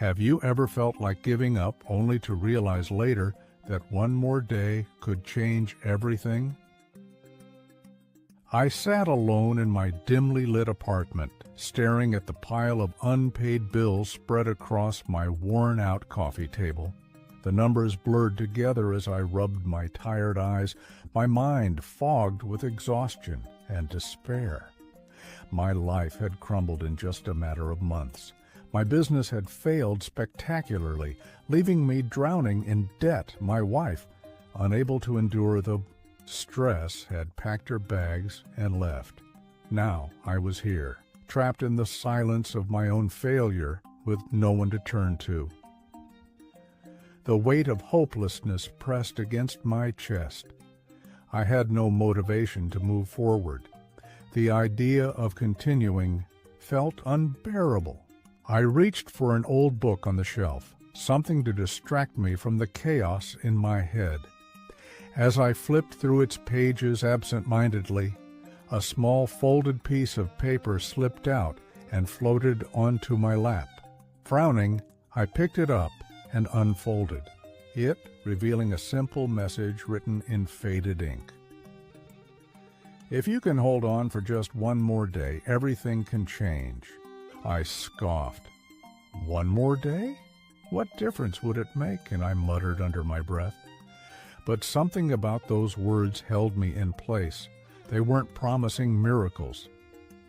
Have you ever felt like giving up only to realize later that one more day could change everything? I sat alone in my dimly lit apartment, staring at the pile of unpaid bills spread across my worn-out coffee table. The numbers blurred together as I rubbed my tired eyes, my mind fogged with exhaustion and despair. My life had crumbled in just a matter of months. My business had failed spectacularly, leaving me drowning in debt. My wife, unable to endure the stress, had packed her bags and left. Now I was here, trapped in the silence of my own failure, with no one to turn to. The weight of hopelessness pressed against my chest. I had no motivation to move forward. The idea of continuing felt unbearable. I reached for an old book on the shelf, something to distract me from the chaos in my head. As I flipped through its pages absent-mindedly, a small folded piece of paper slipped out and floated onto my lap. Frowning, I picked it up and unfolded it, revealing a simple message written in faded ink. If you can hold on for just one more day, everything can change. I scoffed. One more day? What difference would it make? And I muttered under my breath. But something about those words held me in place. They weren't promising miracles.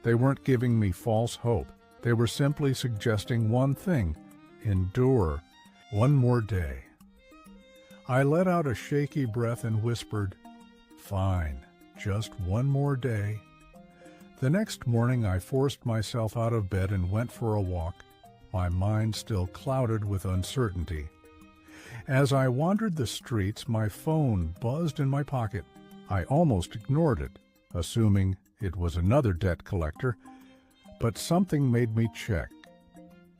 They weren't giving me false hope. They were simply suggesting one thing: endure one more day. I let out a shaky breath and whispered, "Fine, just one more day." The next morning I forced myself out of bed and went for a walk, my mind still clouded with uncertainty. As I wandered the streets, my phone buzzed in my pocket. I almost ignored it, assuming it was another debt collector, but something made me check.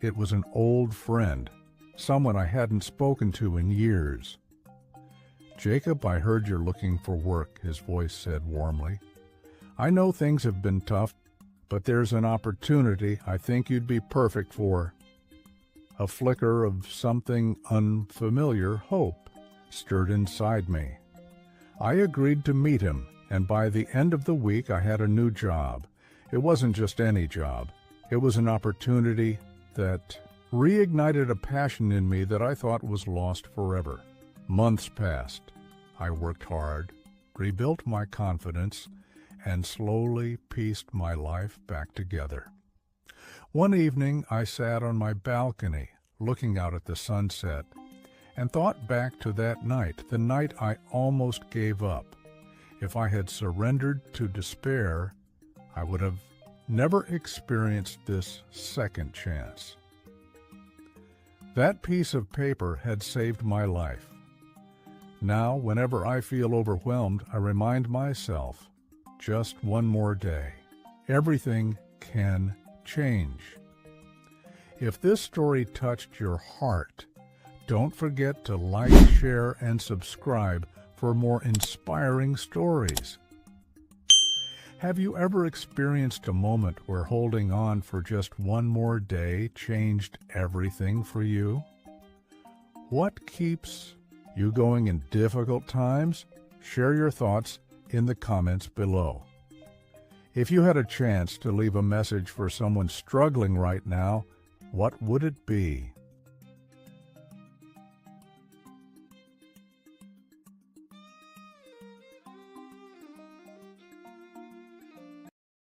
It was an old friend, someone I hadn't spoken to in years. "Jacob, I heard you're looking for work," his voice said warmly. "I know things have been tough, but there's an opportunity I think you'd be perfect for." A flicker of something unfamiliar, hope, stirred inside me. I agreed to meet him, and by the end of the week I had a new job. It wasn't just any job. It was an opportunity that reignited a passion in me that I thought was lost forever. Months passed. I worked hard, rebuilt my confidence, and slowly pieced my life back together. One evening I sat on my balcony, looking out at the sunset, and thought back to that night, the night I almost gave up. If I had surrendered to despair, I would have never experienced this second chance. That piece of paper had saved my life. Now, whenever I feel overwhelmed, I remind myself, just one more day. Everything can change. If this story touched your heart, don't forget to like, share, and subscribe for more inspiring stories. Have you ever experienced a moment where holding on for just one more day changed everything for you? What keeps you going in difficult times? Share your thoughts in the comments below. If you had a chance to leave a message for someone struggling right now, what would it be?